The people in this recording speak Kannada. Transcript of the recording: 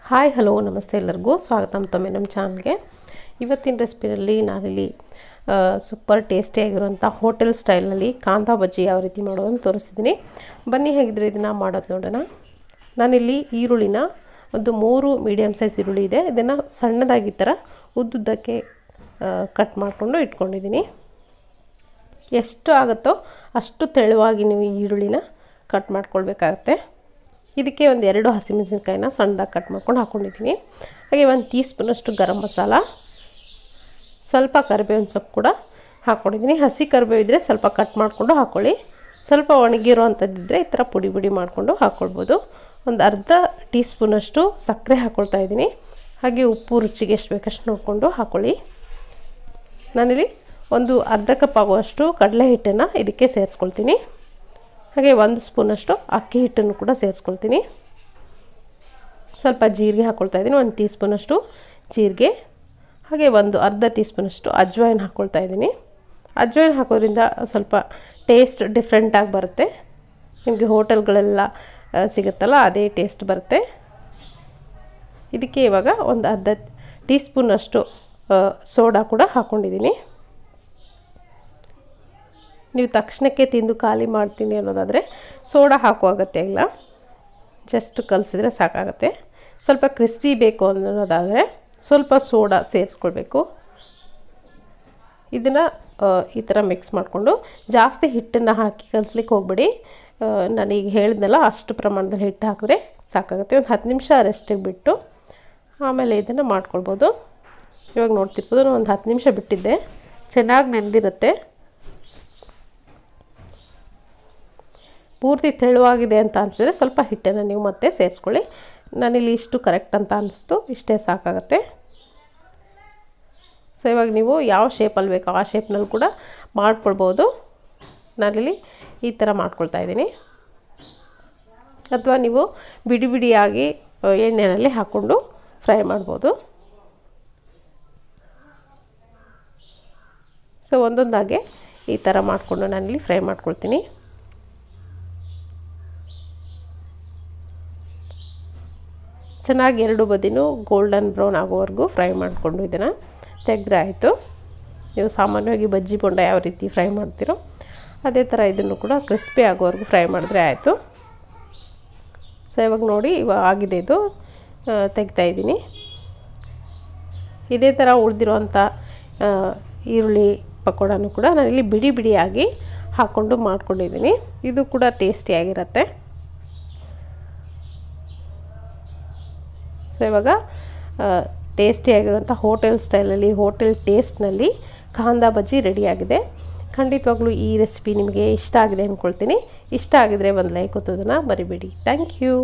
ಹಾಯ್ ಹಲೋ ನಮಸ್ತೆ ಎಲ್ಲರಿಗೂ ಸ್ವಾಗತ ಮತ್ತೊಮ್ಮೆ ನಮ್ಮ ಚಾನಲ್ಗೆ. ಇವತ್ತಿನ ರೆಸಿಪಿನಲ್ಲಿ ನಾನಿಲ್ಲಿ ಸೂಪರ್ ಟೇಸ್ಟಿಯಾಗಿರುವಂಥ ಹೋಟೆಲ್ ಸ್ಟೈಲ್ನಲ್ಲಿ ಕಾಂದಾ ಬಜ್ಜಿ ಯಾವ ರೀತಿ ಮಾಡೋದನ್ನು ತೋರಿಸ್ತಿದ್ದೀನಿ. ಬನ್ನಿ ಹೇಗಿದ್ರೆ ಇದನ್ನು ಮಾಡೋದು ನೋಡೋಣ. ನಾನಿಲ್ಲಿ ಈರುಳ್ಳಿನ ಒಂದು 3 ಮೀಡಿಯಮ್ ಸೈಜ್ ಈರುಳ್ಳಿ ಇದೆ, ಇದನ್ನು ಸಣ್ಣದಾಗಿ ಥರ ಉದ್ದುದ್ದಕ್ಕೆ ಕಟ್ ಮಾಡಿಕೊಂಡು ಇಟ್ಕೊಂಡಿದ್ದೀನಿ. ಎಷ್ಟು ಆಗುತ್ತೋ ಅಷ್ಟು ತೆಳುವಾಗಿ ನೀವು ಈರುಳ್ಳಿನ ಕಟ್ ಮಾಡ್ಕೊಳ್ಬೇಕಾಗತ್ತೆ. ಇದಕ್ಕೆ ಒಂದು 2 ಹಸಿಮೆಣಸಿನಕಾಯಿನ ಸಣ್ಣದಾಗಿ ಕಟ್ ಮಾಡ್ಕೊಂಡು ಹಾಕ್ಕೊಂಡಿದ್ದೀನಿ. ಹಾಗೆ 1 ಟೀ ಸ್ಪೂನಷ್ಟು ಗರಂ ಮಸಾಲ, ಸ್ವಲ್ಪ ಕರಿಬೇವಿನ ಸೊಪ್ಪು ಕೂಡ ಹಾಕ್ಕೊಂಡಿದ್ದೀನಿ. ಹಸಿ ಕರಿಬೇವು ಇದ್ದರೆ ಸ್ವಲ್ಪ ಕಟ್ ಮಾಡಿಕೊಂಡು ಹಾಕ್ಕೊಳ್ಳಿ, ಸ್ವಲ್ಪ ಒಣಗಿರೋವಂಥದ್ದಿದ್ದರೆ ಈ ಥರ ಪುಡಿ ಪುಡಿ ಮಾಡಿಕೊಂಡು ಹಾಕ್ಕೊಳ್ಬೋದು. ಒಂದು ಅರ್ಧ ಟೀ ಸ್ಪೂನಷ್ಟು ಸಕ್ಕರೆ ಹಾಕ್ಕೊಳ್ತಾ ಇದ್ದೀನಿ. ಹಾಗೆ ಉಪ್ಪು ರುಚಿಗೆ ಎಷ್ಟು ಬೇಕಷ್ಟು ನೋಡಿಕೊಂಡು ಹಾಕ್ಕೊಳ್ಳಿ. ನಾನಿಲ್ಲಿ ಒಂದು ಅರ್ಧ ಕಪ್ ಆಗುವಷ್ಟು ಕಡಲೆ ಹಿಟ್ಟನ್ನು ಇದಕ್ಕೆ ಸೇರಿಸ್ಕೊಳ್ತೀನಿ. ಹಾಗೆ 1 ಸ್ಪೂನಷ್ಟು ಅಕ್ಕಿ ಹಿಟ್ಟನ್ನು ಕೂಡ ಸೇರಿಸ್ಕೊಳ್ತೀನಿ. ಸ್ವಲ್ಪ ಜೀರಿಗೆ ಹಾಕ್ಕೊಳ್ತಾ ಇದ್ದೀನಿ, 1 ಟೀ ಸ್ಪೂನಷ್ಟು ಜೀರಿಗೆ. ಹಾಗೆ ಒಂದು ಅರ್ಧ ಟೀ ಸ್ಪೂನಷ್ಟು ಅಜ್ವಾಯಿನ್ ಹಾಕ್ಕೊಳ್ತಾ ಇದ್ದೀನಿ. ಅಜ್ವಾಯಿನ್ ಹಾಕೋದ್ರಿಂದ ಸ್ವಲ್ಪ ಟೇಸ್ಟ್ ಡಿಫ್ರೆಂಟಾಗಿ ಬರುತ್ತೆ. ನಿಮಗೆ ಹೋಟೆಲ್ಗಳೆಲ್ಲ ಸಿಗುತ್ತಲ್ಲ ಅದೇ ಟೇಸ್ಟ್ ಬರುತ್ತೆ. ಇದಕ್ಕೆ ಇವಾಗ ಒಂದು ಅರ್ಧ ಟೀ ಸ್ಪೂನಷ್ಟು ಸೋಡಾ ಕೂಡ ಹಾಕ್ಕೊಂಡಿದ್ದೀನಿ. ನೀವು ತಕ್ಷಣಕ್ಕೆ ತಿಂದು ಖಾಲಿ ಮಾಡ್ತೀನಿ ಅನ್ನೋದಾದರೆ ಸೋಡಾ ಹಾಕೋ ಅಗತ್ಯ ಇಲ್ಲ, ಜಸ್ಟ್ ಕಲಸಿದ್ರೆ ಸಾಕಾಗುತ್ತೆ. ಸ್ವಲ್ಪ ಕ್ರಿಸ್ಪಿ ಬೇಕು ಅನ್ನೋದಾದರೆ ಸ್ವಲ್ಪ ಸೋಡಾ ಸೇರಿಸ್ಕೊಳ್ಬೇಕು. ಇದನ್ನು ಈ ಥರ ಮಿಕ್ಸ್ ಮಾಡಿಕೊಂಡು ಜಾಸ್ತಿ ಹಿಟ್ಟನ್ನು ಹಾಕಿ ಕಲಿಸ್ಲಿಕ್ಕೆ ಹೋಗ್ಬೇಡಿ. ನಾನೀಗ ಹೇಳಿದ್ನಲ್ಲ ಅಷ್ಟು ಪ್ರಮಾಣದಲ್ಲಿ ಹಿಟ್ಟು ಹಾಕಿದ್ರೆ ಸಾಕಾಗುತ್ತೆ. ಒಂದು 10 ನಿಮಿಷ ರೆಸ್ಟಿಗೆ ಬಿಟ್ಟು ಆಮೇಲೆ ಇದನ್ನು ಮಾಡ್ಕೊಳ್ಬೋದು. ಇವಾಗ ನೋಡ್ತಿರ್ಬೋದು, ನಾನು ಒಂದು 10 ನಿಮಿಷ ಬಿಟ್ಟಿದ್ದೆ, ಚೆನ್ನಾಗಿ ನೆಂದಿರುತ್ತೆ. ಪೂರ್ತಿ ತೆಳುವಾಗಿದೆ ಅಂತ ಅನಿಸಿದ್ರೆ ಸ್ವಲ್ಪ ಹಿಟ್ಟನ್ನು ನೀವು ಮತ್ತೆ ಸೇರಿಸ್ಕೊಳ್ಳಿ. ನಾನಿಲ್ಲಿ ಇಷ್ಟು ಕರೆಕ್ಟ್ ಅಂತ ಅನ್ನಿಸ್ತು, ಇಷ್ಟೇ ಸಾಕಾಗುತ್ತೆ. ಸೊ ಇವಾಗ ನೀವು ಯಾವ ಶೇಪಲ್ಲಿ ಬೇಕೋ ಆ ಶೇಪ್ನಲ್ಲಿ ಕೂಡ ಮಾಡ್ಕೊಳ್ಬೋದು. ನಾನಿಲ್ಲಿ ಈ ಥರ ಮಾಡ್ಕೊಳ್ತಾ ಇದ್ದೀನಿ. ಅಥವಾ ನೀವು ಬಿಡಿ ಬಿಡಿಯಾಗಿ ಎಣ್ಣೆಯಲ್ಲಿ ಹಾಕ್ಕೊಂಡು ಫ್ರೈ ಮಾಡ್ಬೋದು. ಸೊ ಒಂದೊಂದಾಗೆ ಈ ಥರ ಮಾಡಿಕೊಂಡು ನಾನಿಲ್ಲಿ ಫ್ರೈ ಮಾಡ್ಕೊಳ್ತೀನಿ. ಚೆನ್ನಾಗಿ 2 ಬದಿನೂ ಗೋಲ್ಡನ್ ಬ್ರೌನ್ ಆಗೋವರೆಗೂ ಫ್ರೈ ಮಾಡಿಕೊಂಡು ಇದನ್ನು ತೆಗೆದ್ರೆ ಆಯಿತು. ನೀವು ಸಾಮಾನ್ಯವಾಗಿ ಬಜ್ಜಿ ಬೋಂಡ ಯಾವ ರೀತಿ ಫ್ರೈ ಮಾಡ್ತೀರೋ ಅದೇ ಥರ ಇದನ್ನು ಕೂಡ ಕ್ರಿಸ್ಪಿ ಆಗೋವರೆಗೂ ಫ್ರೈ ಮಾಡಿದ್ರೆ ಆಯಿತು. ಸೊ ಇವಾಗ ನೋಡಿ, ಇವಾಗ ಆಗಿದೆ, ಇದು ತೆಗ್ತಾಯಿದ್ದೀನಿ. ಇದೇ ಥರ ಉಳಿದಿರೋವಂಥ ಈರುಳ್ಳಿ ಪಕೋಡನೂ ಕೂಡ ನಾನಿಲ್ಲಿ ಬಿಡಿ ಬಿಡಿಯಾಗಿ ಹಾಕ್ಕೊಂಡು ಮಾಡ್ಕೊಂಡಿದ್ದೀನಿ. ಇದು ಕೂಡ ಟೇಸ್ಟಿಯಾಗಿರುತ್ತೆ. ಸೊ ಇವಾಗ ಟೇಸ್ಟಿಯಾಗಿರುವಂಥ ಹೋಟೆಲ್ ಸ್ಟೈಲಲ್ಲಿ, ಹೋಟೆಲ್ ಟೇಸ್ಟ್ನಲ್ಲಿ ಕಾಂದಾ ಬಜ್ಜಿ ರೆಡಿಯಾಗಿದೆ. ಖಂಡಿತವಾಗ್ಲೂ ಈ ರೆಸಿಪಿ ನಿಮಗೆ ಇಷ್ಟ ಆಗಿದೆ ಅಂದ್ಕೊಳ್ತೀನಿ. ಇಷ್ಟ ಆಗಿದರೆ ಒಂದು ಲೈಕ್ ಒತ್ತೋದನ್ನು ಮರಿಬೇಡಿ. Thank you.